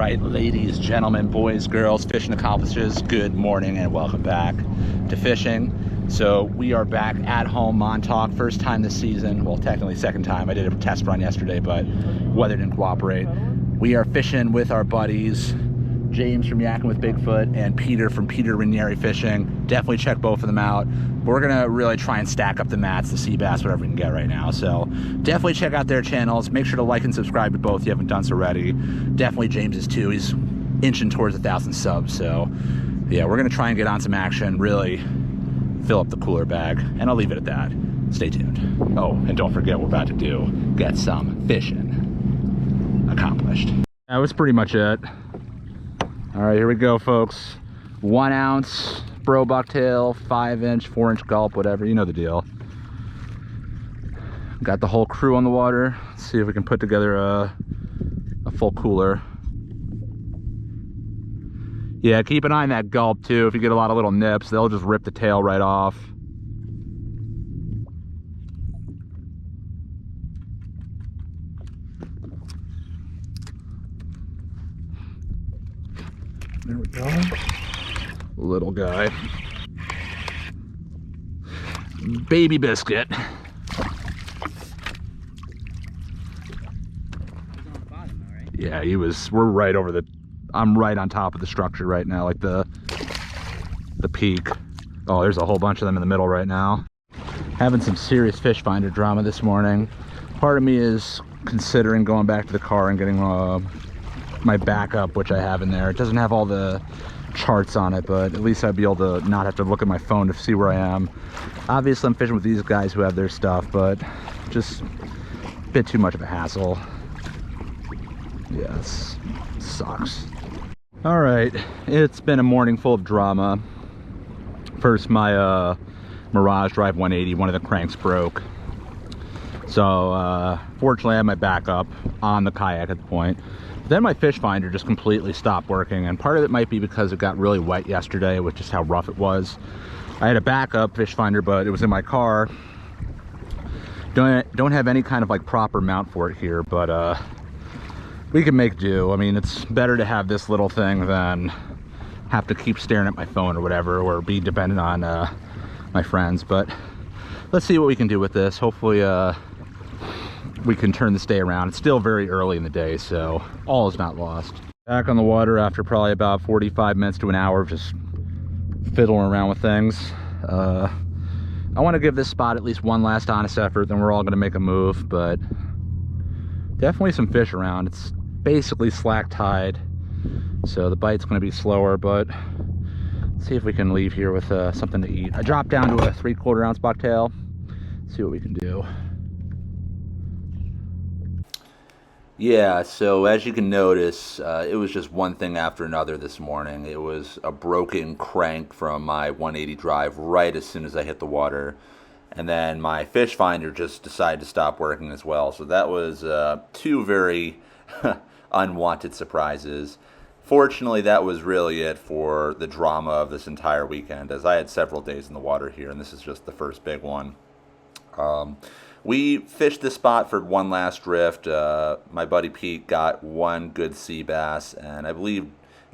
right, ladies, gentlemen, boys, girls, fishing accomplices, good morning and welcome back to fishing. So we are back at home, Montauk, first time this season. Well, technically second time. I did a test run yesterday, but weather didn't cooperate. We are fishing with our buddies, James from Yakking with Bigfoot and Peter from Ranieri Fishing. Definitely check both of them out. We're gonna really try and stack up the mats, the sea bass, whatever we can get right now. So definitely check out their channels. Make sure to like and subscribe to both if you haven't done so already. Definitely James's too. He's inching towards 1,000 subs. So yeah, we're gonna try and get on some action, really fill up the cooler bag, and I'll leave it at that. Stay tuned. Oh, and don't forget we're about to get some fishing accomplished. That was pretty much it. All right, here we go, folks. 1 ounce bro bucktail, 5-inch, 4-inch gulp, whatever, you know the deal. Got the whole crew on the water. Let's see if we can put together a full cooler. Yeah, keep an eye on that gulp too. If you get a lot of little nips, they'll just rip the tail right off. There we go. Little guy. Baby biscuit. Yeah, we're right over I'm right on top of the structure right now, like the peak. Oh, there's a whole bunch of them in the middle right now. Having some serious fish finder drama this morning. Part of me is considering going back to the car and getting my backup, which I have in there. It doesn't have all the charts on it, but at least I'd be able to not have to look at my phone to see where I am. Obviously I'm fishing with these guys who have their stuff, but just a bit too much of a hassle. Yes, sucks. All right, it's been a morning full of drama. First, my Mirage Drive 180, one of the cranks broke. So fortunately I had my backup on the kayak at the point. Then my fish finder just completely stopped working, and part of it might be because it got really wet yesterday with just how rough it was. I had a backup fish finder, but it was in my car. Don't have any kind of like proper mount for it here, but we can make do. I mean, it's better to have this little thing than have to keep staring at my phone or whatever, or be dependent on my friends. But let's see what we can do with this. Hopefully we can turn this day around. It's still very early in the day, so all is not lost. Back on the water after probably about 45 minutes to an hour of just fiddling around with things. I want to give this spot at least one last honest effort, then we're all going to make a move, but definitely some fish around. It's basically slack tide, so the bite's going to be slower, but let's see if we can leave here with something to eat. I dropped down to a 3/4 ounce bucktail. See what we can do. Yeah, so as you can notice, it was just one thing after another this morning. It was a broken crank from my 180 drive right as soon as I hit the water. And then my fish finder just decided to stop working as well. So that was two very unwanted surprises. Fortunately, that was really it for the drama of this entire weekend, as I had several days in the water here, and this is just the first big one. We fished this spot for one last drift. My buddy Pete got one good sea bass, and I believe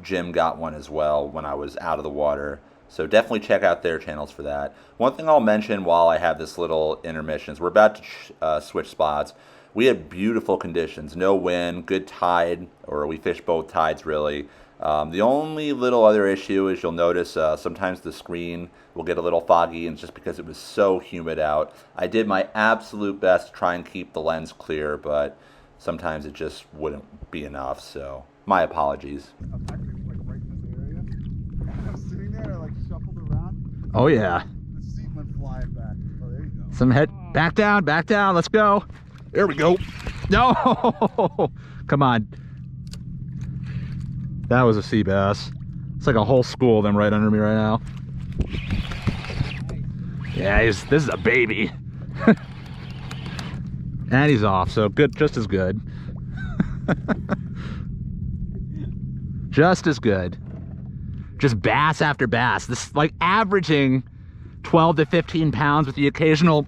Jim got one as well when I was out of the water. So definitely check out their channels for that. One thing I'll mention while I have this little intermission is we're about to switch spots. We had beautiful conditions, no wind, good tide, or we fished both tides really. The only little other issue is you'll notice sometimes the screen will get a little foggy, and it's just because it was so humid out. I did my absolute best to try and keep the lens clear, but sometimes it just wouldn't be enough, so my apologies. Oh yeah. The seat went flying back. Oh, there you go. Some head back down, let's go. There we go. No, come on. That was a sea bass. It's like a whole school of them right under me right now. Yeah, this is a baby. And he's off, so good, just as good. Just as good. Just bass after bass. This like averaging 12 to 15 pounds with the occasional.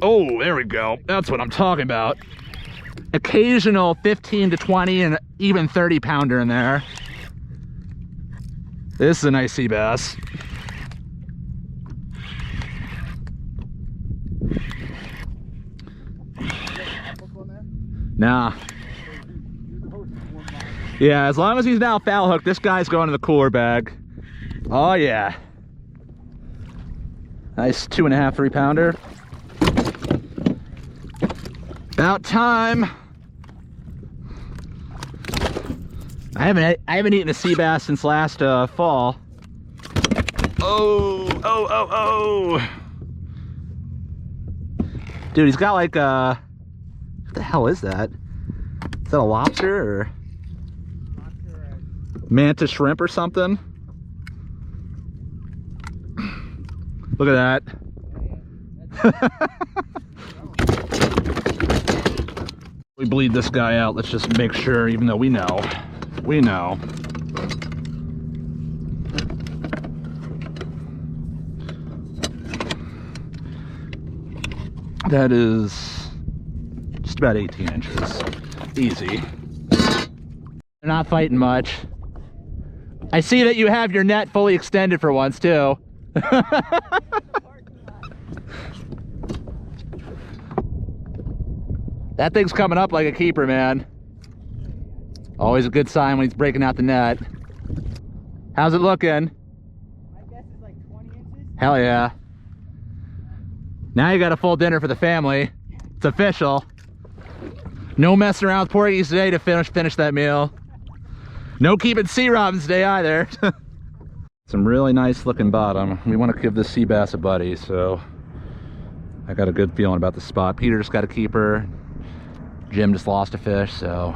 Oh, there we go. That's what I'm talking about. occasional 15 to 20 and even 30 pounder in there. This is a nice sea bass. Nah. Yeah, as long as he's now foul hooked, this guy's going to the cooler bag. Oh yeah. Nice 2.5, 3 pounder. About time. I haven't eaten a sea bass since last fall. Oh. Dude, he's got like a, what the hell is that? Is that a lobster or mantis shrimp or something? Look at that. We bleed this guy out. Let's just make sure, even though we know. We know. That is just about 18 inches. Easy. They're not fighting much. I see that you have your net fully extended for once too. That thing's coming up like a keeper, man. Always a good sign when he's breaking out the net. How's it looking? My guess is like 20 inches. Hell yeah. Now you got a full dinner for the family. It's official. No messing around with porgies today to finish that meal. No keeping sea robins today either. Some really nice looking bottom. We want to give this sea bass a buddy, so I got a good feeling about the spot. Peter just got a keeper. Jim just lost a fish, so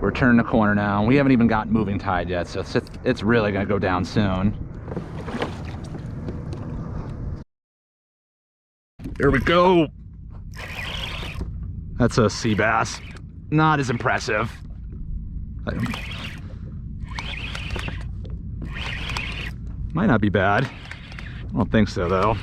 we're turning the corner now. We haven't even got moving tide yet, so it's really gonna go down soon. Here we go. That's a sea bass. Not as impressive. Might not be bad. I don't think so though.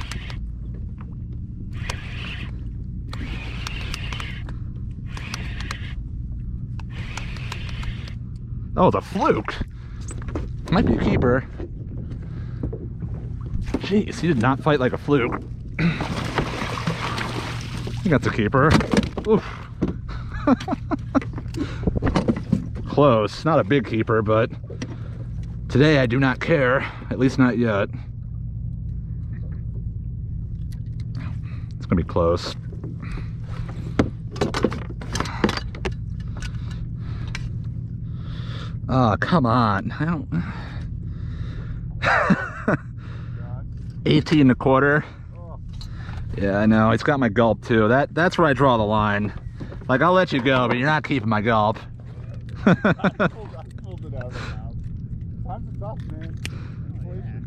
Oh, the fluke. Might be a keeper. Jeez, he did not fight like a fluke. I think that's a keeper. Oof. Close. Not a big keeper, but today I do not care. At least not yet. It's gonna be close. Oh, come on. I don't... 18 1/4. Yeah, I know. It's got my gulp too. That's where I draw the line. Like, I'll let you go, but you're not keeping my gulp. I pulled it out of the mouth. Times are tough, man. Inflation.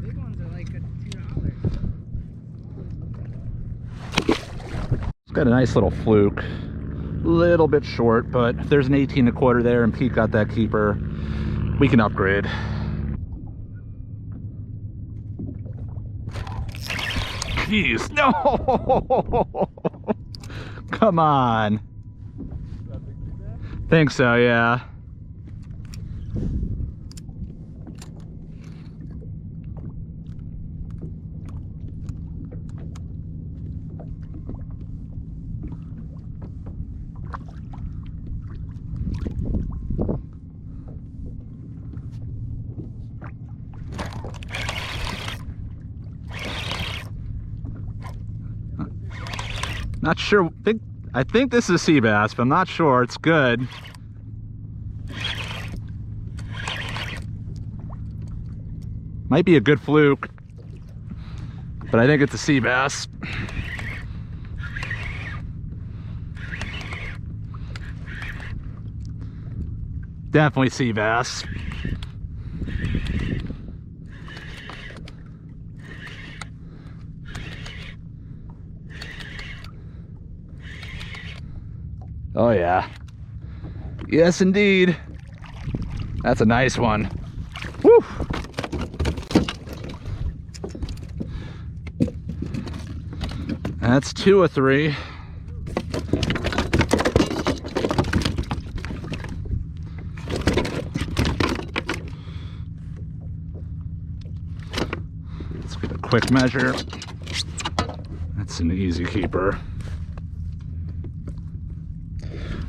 The big ones are like $2. It's got a nice little fluke. Little bit short, but if there's an 18 1/4 there and Pete got that keeper, we can upgrade. Jeez, no! Come on. Think so, yeah. Not sure. I think this is a sea bass, but I'm not sure. It's good. Might be a good fluke, but I think it's a sea bass. Definitely sea bass. Oh yeah. Yes indeed. That's a nice one. Woo! That's 2 of 3. quick measure. That's an easy keeper.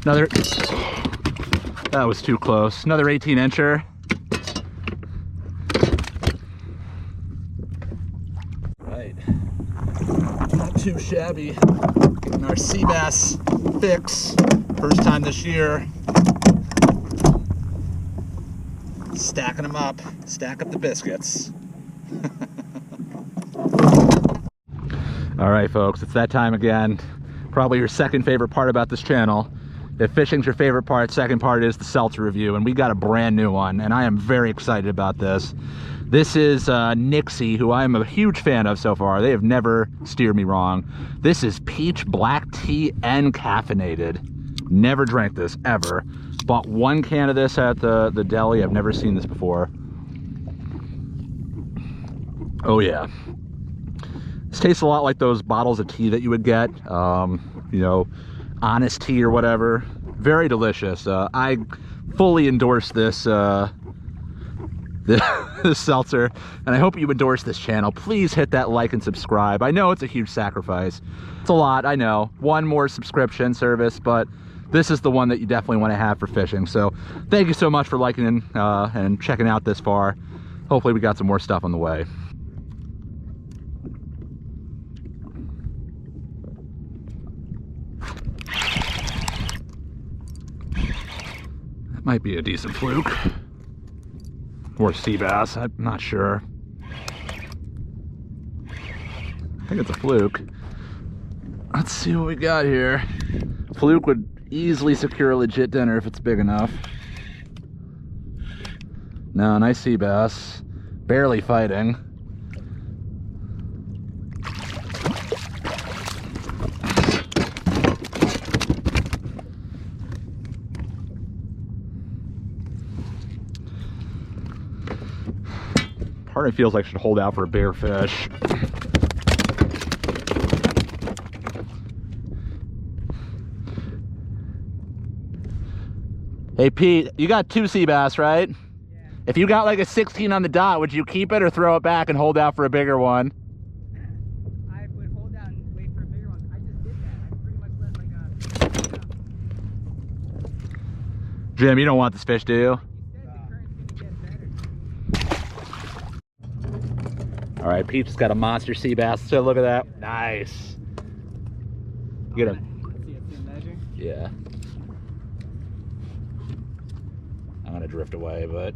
Another, that was too close. Another 18-incher. Right. Not too shabby. Getting our sea bass fix. First time this year. Stacking them up. Stack up the biscuits. All right, folks, it's that time again. Probably your second favorite part about this channel. If fishing's your favorite part, second part is the seltzer review, and we got a brand new one, and I am very excited about this. This is Nixie, who I am a huge fan of so far. They have never steered me wrong. This is peach black tea and caffeinated. Never drank this, ever. Bought one can of this at the deli. I've never seen this before. Oh yeah. This tastes a lot like those bottles of tea that you would get, you know, Honest Tea or whatever. Very delicious. I fully endorse this this seltzer, and I hope you endorse this channel. Please hit that like and subscribe. I know it's a huge sacrifice. It's a lot, I know. One more subscription service, but this is the one that you definitely want to have for fishing. So thank you so much for liking and checking out this far. Hopefully we got some more stuff on the way. Might be a decent fluke or sea bass, I'm not sure. I think it's a fluke. Let's see what we got here. Fluke would easily secure a legit dinner if it's big enough. No, nice sea bass, barely fighting. Part of me feels like I should hold out for a bigger fish. Hey Pete, you got 2 sea bass, right? Yeah. If you got like a 16 on the dot, would you keep it or throw it back and hold out for a bigger one? I would hold out and wait for a bigger one. I just did that. I pretty much let like a... Jim, you don't want this fish, do you? All right, Pete's just got a monster sea bass. So look at that. Nice. Get him. Let's see, it's in measure. Yeah. I'm gonna drift away, but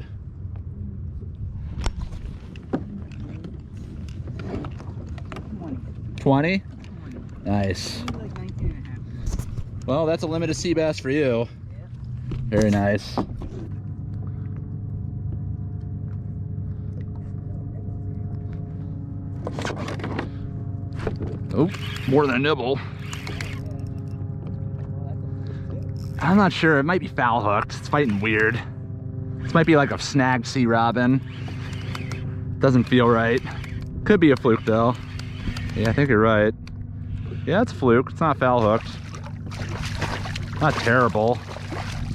20? Nice. Like 19 and a half. Well, that's a limited sea bass for you. Yeah. Very nice. Oh, more than a nibble. I'm not sure. It might be foul hooked. It's fighting weird. This might be like a snagged sea robin. Doesn't feel right. Could be a fluke though. Yeah, I think you're right. Yeah, it's a fluke. It's not foul hooked. Not terrible.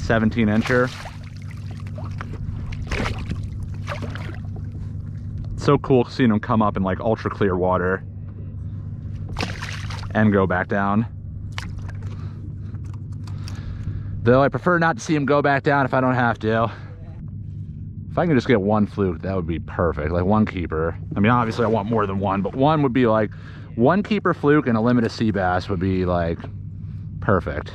17-incher. It's so cool seeing them come up in like ultra clear water and go back down. Though I prefer not to see him go back down if I don't have to. If I can just get one fluke, that would be perfect. Like one keeper. I mean, obviously I want more than one, but one would be like, one keeper fluke and a limited sea bass would be like perfect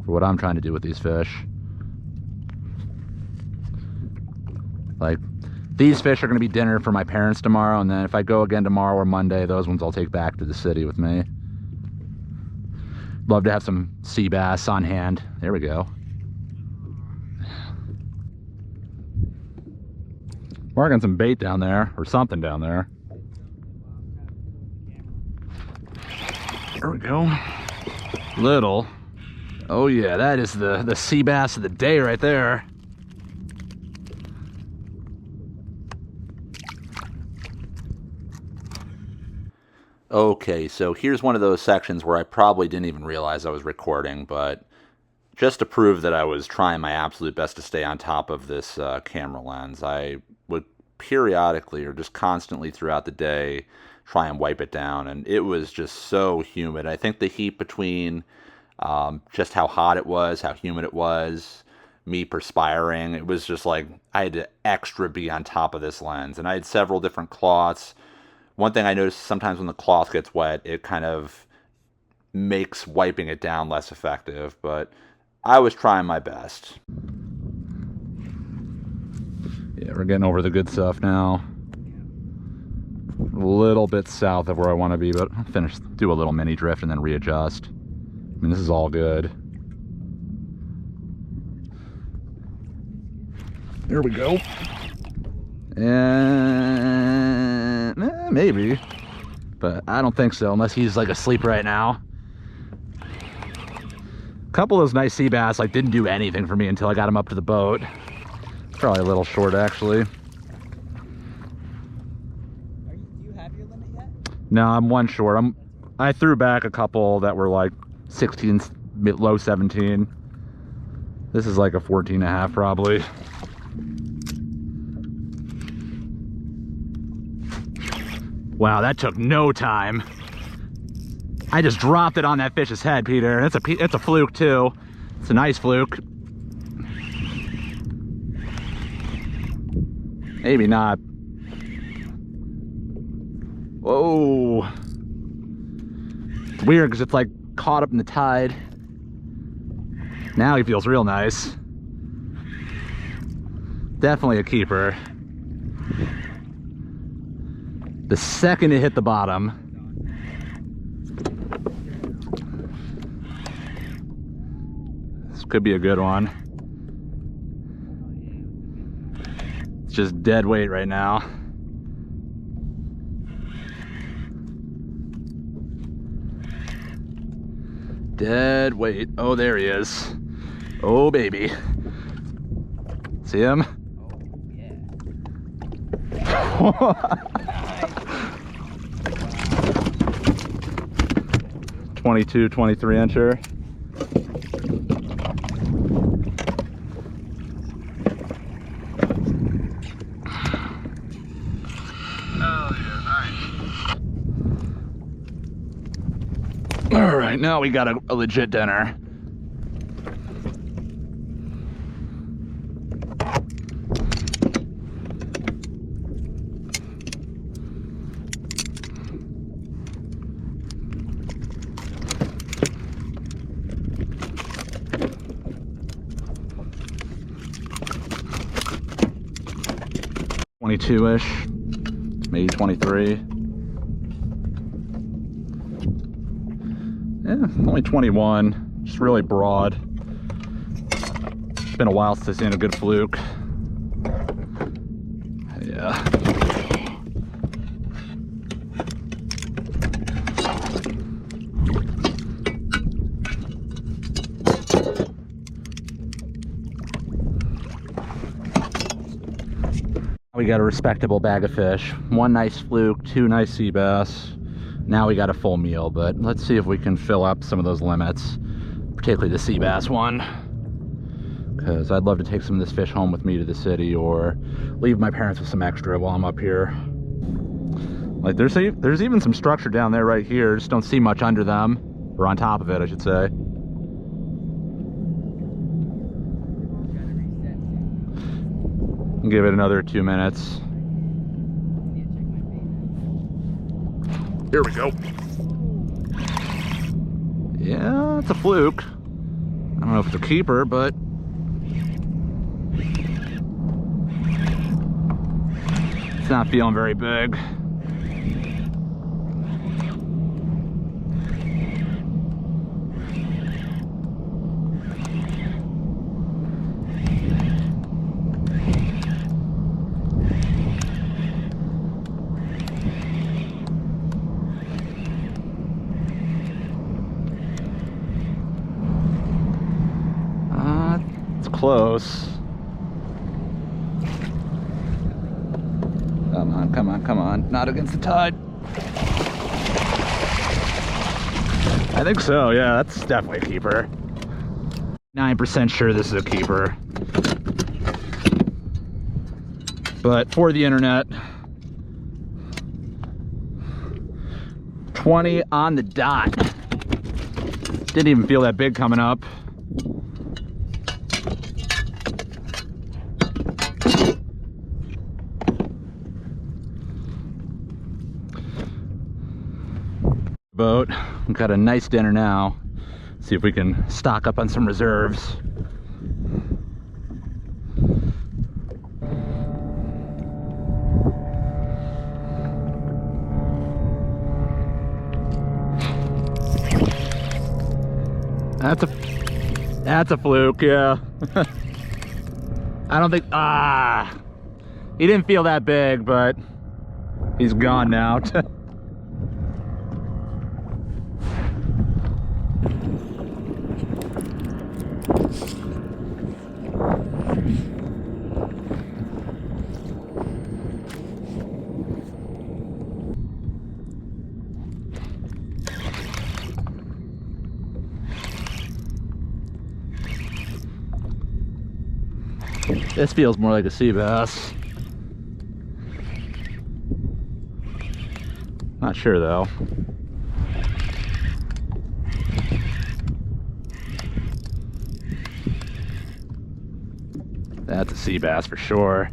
for what I'm trying to do with these fish. Like, these fish are going to be dinner for my parents tomorrow, and then if I go again tomorrow or Monday, those ones I'll take back to the city with me. Love to have some sea bass on hand. There we go. Working some bait down there, or something down there. There we go. Little. Oh yeah, that is the sea bass of the day right there. Okay, so here's one of those sections where I probably didn't even realize I was recording, but just to prove that I was trying my absolute best to stay on top of this camera lens, I would periodically or just constantly throughout the day try and wipe it down. And it was just so humid. I think the heat between just how hot it was, how humid it was, me perspiring, it was just like I had to extra be on top of this lens. And I had several different cloths. One thing I noticed, sometimes when the cloth gets wet, it kind of makes wiping it down less effective, but I was trying my best. Yeah, we're getting over the good stuff now. A little bit south of where I want to be, but I'll finish, do a little mini drift and then readjust. I mean, this is all good. There we go. And maybe, but I don't think so unless he's like asleep right now. A couple of those nice sea bass like didn't do anything for me until I got him up to the boat. Probably a little short actually. Do you have your limit yet? No, I'm one short. I threw back a couple that were like 16, low 17. This is like a 14 and a half probably. Wow, that took no time. I just dropped it on that fish's head, Peter. It's a fluke too. It's a nice fluke. Maybe not. Whoa. It's weird because it's like caught up in the tide. Now he feels real nice. Definitely a keeper. The second it hit the bottom, this could be a good one. It's just dead weight right now. Dead weight. Oh, there he is. Oh, baby. See him? Oh, yeah. 22, 23 incher. Oh, yeah, nice. All right, now we got a legit dinner. Ish, maybe 23. Yeah, only 21. Just really broad. It's been a while since I've seen a good fluke. Yeah. We got a respectable bag of fish. One nice fluke, two nice sea bass. Now we got a full meal, but let's see if we can fill up some of those limits, particularly the sea bass one. Because I'd love to take some of this fish home with me to the city or leave my parents with some extra while I'm up here. Like there's even some structure down there right here. Just don't see much under them, or on top of it, I should say. Give it another 2 minutes. Here we go. Yeah, it's a fluke. I don't know if it's a keeper, but it's not feeling very big. Close. Come on, come on, come on. Not against the tide. I think so, yeah, that's definitely a keeper. 9% sure this is a keeper. But for the internet, 20 on the dot. Didn't even feel that big coming up. Boat. We've got a nice dinner now. See if we can stock up on some reserves. That's a fluke, yeah. I don't think, he didn't feel that big, but he's gone now. This feels more like a sea bass. Not sure though. That's a sea bass for sure.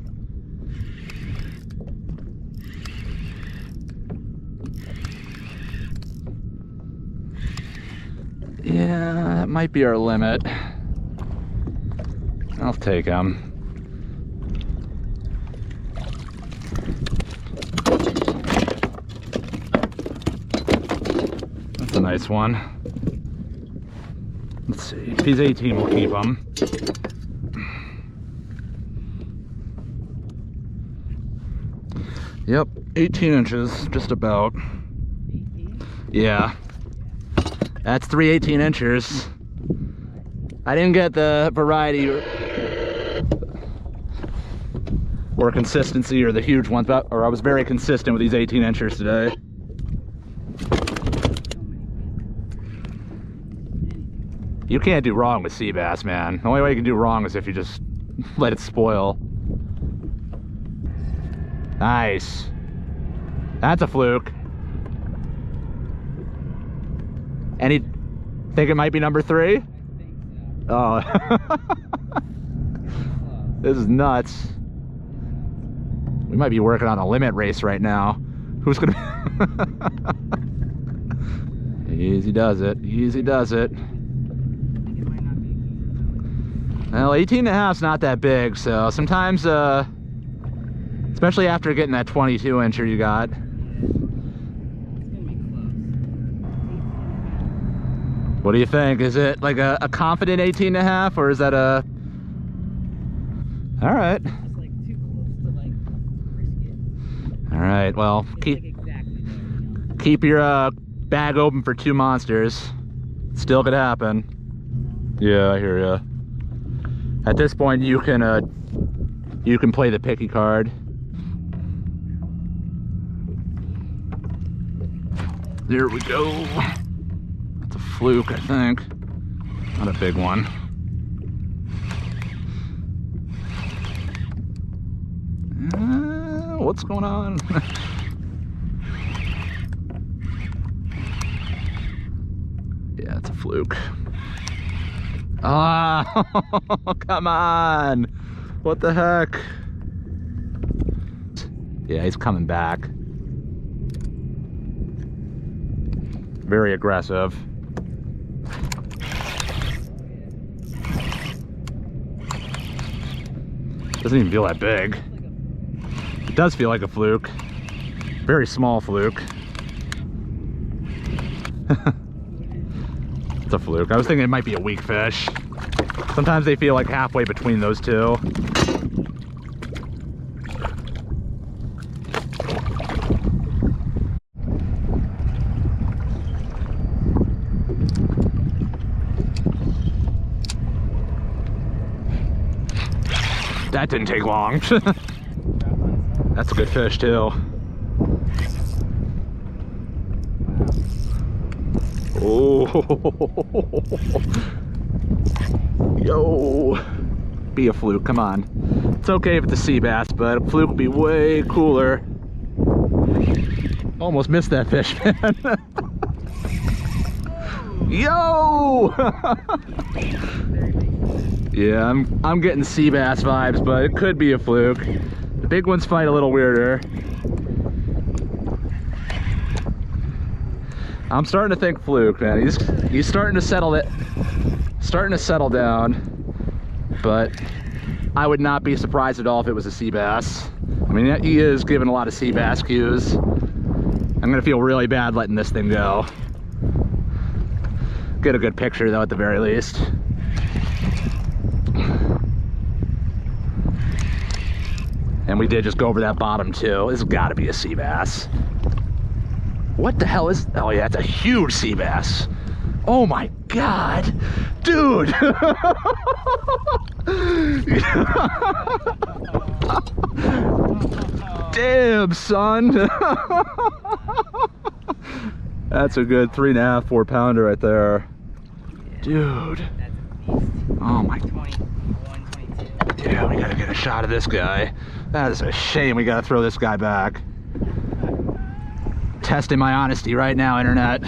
Yeah, that might be our limit. I'll take him. That's a nice one. Let's see. If he's 18, we'll keep him. Yep, 18 inches, just about. 18? Yeah. That's 3 18 inchers. I didn't get the variety or consistency or the huge ones, or I was very consistent with these 18 inchers today. You can't do wrong with sea bass, man. The only way you can do wrong is if you just let it spoil. Nice. That's a fluke. Any think it might be number 3? I think so. Oh. This is nuts. We might be working on a limit race right now. Who's gonna Easy does it. Easy does it. I think it might not be easy. Well, 18 and a half is not that big, so sometimes especially after getting that 22 incher you got. It's gonna be close. What do you think? Is it like a confident 18 and a half, or is that a... All right. It's like too close to like risk it. All right, well, It's like exactly there, you know? keep your bag open for 2 monsters. Still could happen. Yeah, I hear ya. At this point, you can play the picky card. There we go. That's a fluke, I think. Not a big one. What's going on? Yeah, it's a fluke. Ah, come on. What the heck? Yeah, he's coming back. Very aggressive. Doesn't even feel that big. It does feel like a fluke. Very small fluke. It's a fluke. I was thinking it might be a weak fish. Sometimes they feel like halfway between those two. That didn't take long. That's a good fish too. Oh, yo, be a fluke, come on. It's okay if it's a sea bass, but a fluke would be way cooler. Almost missed that fish, man. Yo! Yeah, I'm getting sea bass vibes, but it could be a fluke. The big ones fight a little weirder. I'm starting to think fluke, man. He's starting to settle down, but I would not be surprised at all if it was a sea bass. I mean, he is giving a lot of sea bass cues. I'm gonna feel really bad letting this thing go. Get a good picture though at the very least. And we did just go over that bottom too. This has got to be a sea bass. What the hell is? Oh yeah, it's a huge sea bass. Oh my god, dude! Damn, son. That's a good 3.5, 4 pounder right there. Dude. That's a beast. Oh my. 21, 22. Yeah, we gotta get a shot of this guy. That is a shame we gotta throw this guy back. Testing my honesty right now, internet.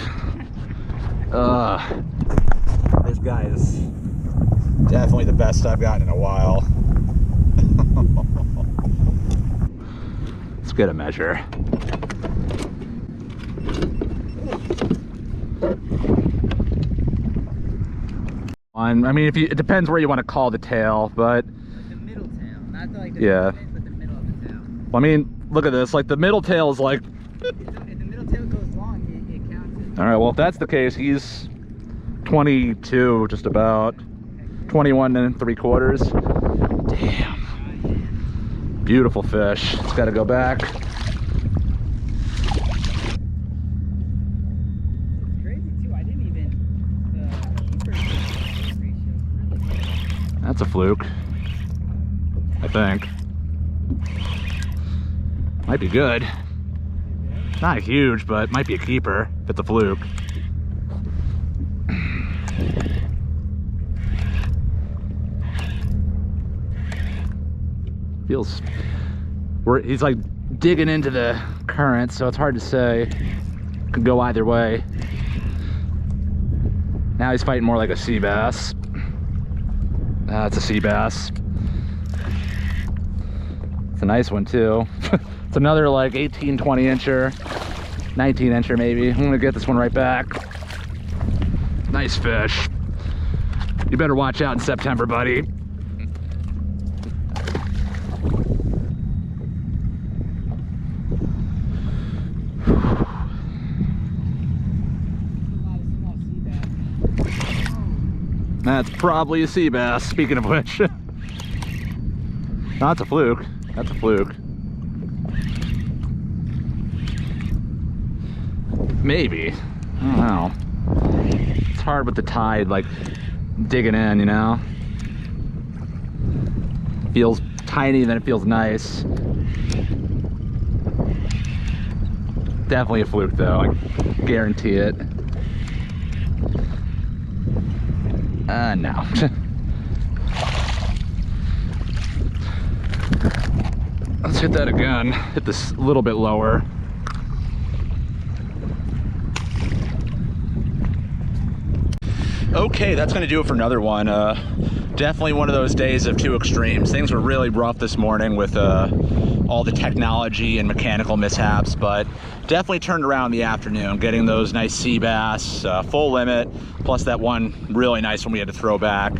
This guy is definitely the best I've gotten in a while. Let's get a measure. I mean, it depends where you want to call the tail, but The middle tail, not like the yeah. front, but the middle of the tail. I mean, look at this. Like the middle tail is like. If the middle tail goes long, it counts it. All right. Well, if that's the case, he's 22, just about 21 3/4. Damn. Beautiful fish. It's got to go back. Crazy too. I didn't even. The keeper ratio. That's a fluke, I think. Might be good. Not huge, but might be a keeper if it's a fluke. Feels, he's like digging into the current, so it's hard to say. Could go either way. Now he's fighting more like a sea bass. It's a sea bass. It's a nice one too. It's another like 18, 20 incher, 19 incher maybe. I'm gonna get this one right back. Nice fish. You better watch out in September, buddy. That's probably a sea bass, speaking of which. No, that's a fluke. That's a fluke. Maybe. I don't know. It's hard with the tide, like, digging in, you know? Feels tiny, then it feels nice. Definitely a fluke, though. I guarantee it. No. Let's hit that again. Hit this a little bit lower. Okay, that's gonna do it for another one. Definitely one of those days of two extremes. Things were really rough this morning with all the technology and mechanical mishaps, but definitely turned around in the afternoon, getting those nice sea bass, full limit, plus that one really nice one we had to throw back,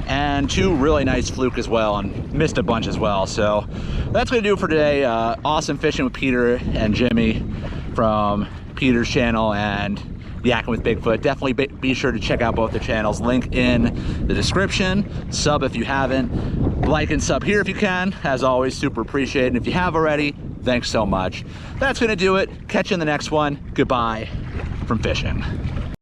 and two really nice fluke as well, and missed a bunch as well. So that's gonna do it for today. Awesome fishing with Peter and Jimmy from Peter's channel and Yakking with Bigfoot. Definitely be sure to check out both the channels. Link in the description. Sub if you haven't. Like and sub here if you can. As always, super appreciated. And if you have already, thanks so much. That's gonna do it. Catch you in the next one. Goodbye from fishing.